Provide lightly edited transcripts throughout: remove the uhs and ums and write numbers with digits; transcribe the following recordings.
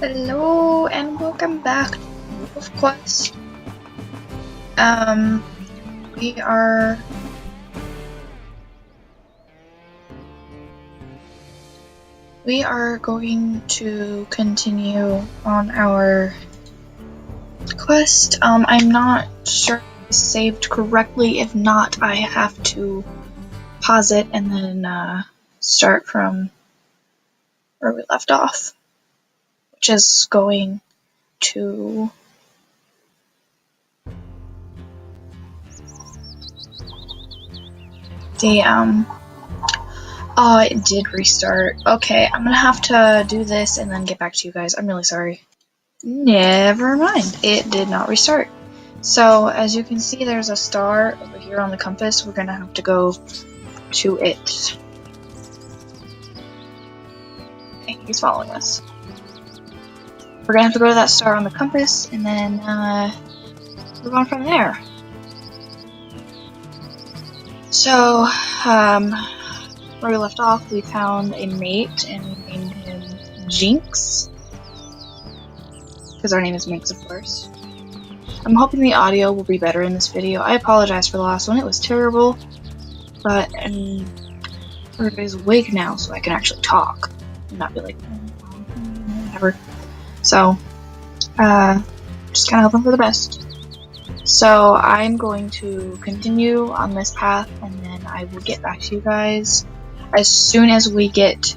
Hello and welcome back to Wold Quest. Um, we are going to continue on our quest. I'm not sure if it's saved correctly. If not, I have to pause it and then start from where we left off, which is going to the Oh, it did restart. Okay, I'm gonna have to do this and then get back to you guys. I'm really sorry. Never mind. It did not restart. So, as you can see, there's a star over here on the compass. We're gonna have to go to it. Okay, he's following us. We're gonna have to go to that star on the compass and then move on from there. So, where we left off, we found a mate and we named him Jinx. Because our name is Minx, of course. I'm hoping the audio will be better in this video. I apologize for the last one, it was terrible. But everybody's awake now, so I can actually talk. And not be like, whatever. So, just kind of hoping for the best. So, I'm going to continue on this path, and then I will get back to you guys as soon as we get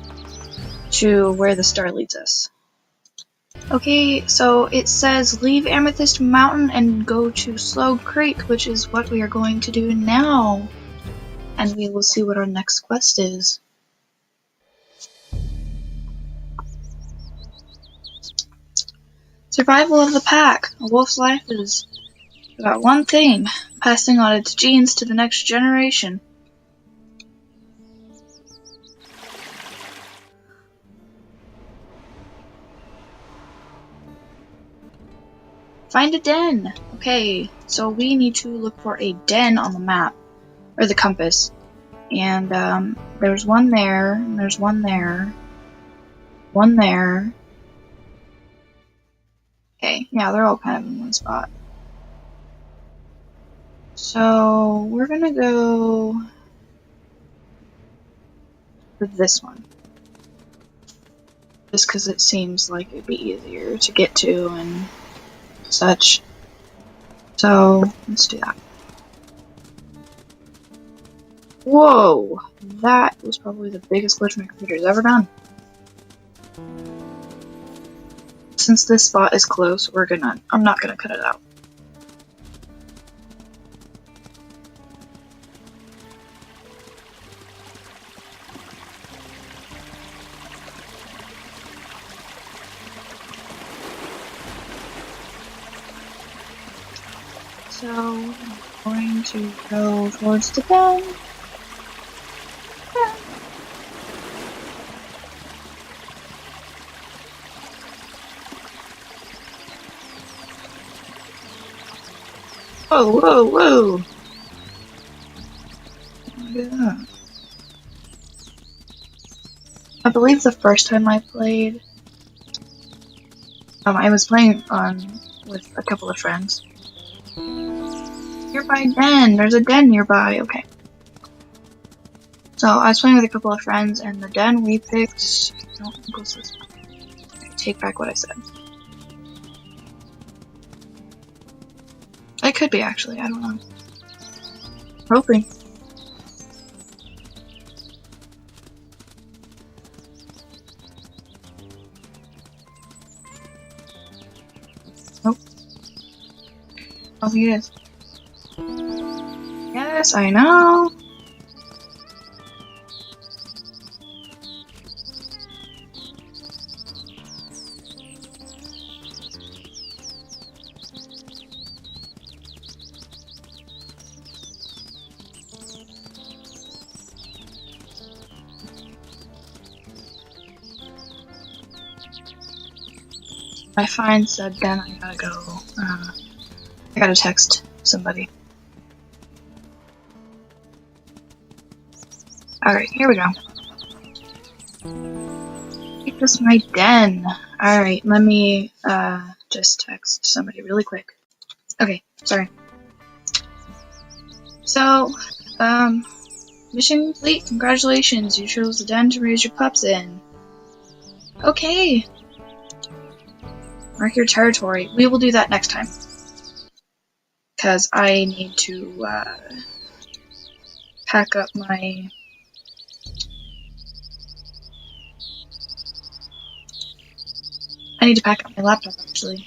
to where the star leads us. Okay, so it says leave Amethyst Mountain and go to Slow Creek, which is what we are going to do now. And we will see what our next quest is. Survival of the pack. A wolf's life is about one thing, passing on its genes to the next generation. Find a den! Okay, so we need to look for a den on the map, or the compass. And, there's one there, and there's one there, one there. Okay, yeah, they're all kind of in one spot. So, we're gonna go for this one. Just because it seems like it'd be easier to get to and such. So, let's do that. Whoa! That was probably the biggest glitch my computer's ever done. Since this spot is close, I'm not gonna cut it out. So, I'm going to go towards the den. Whoa, whoa, whoa! Look at that. I believe the first time I played, I was playing with a couple of friends. Nearby den! There's a den nearby, okay. So, I was playing with a couple of friends, and the den we picked, I don't think it was this one. I take back what I said. It could be, actually, I don't know. Hoping. Nope. I don't think it is. Yes, I know! If I find said den, I gotta go, I gotta text somebody. Alright, here we go. Make this my den. Alright, let me just text somebody really quick. Okay, sorry. So, mission complete. Congratulations, you chose the den to raise your pups in. Okay. Mark your territory. We will do that next time. Because I need to, pack up my... I need to pack up my laptop, actually.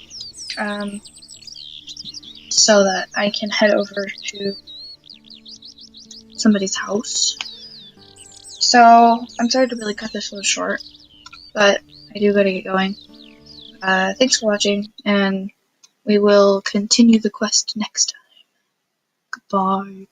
So that I can head over to somebody's house. So, I'm sorry to really cut this one short, but I do gotta get going. Thanks for watching, and we will continue the quest next time. Goodbye.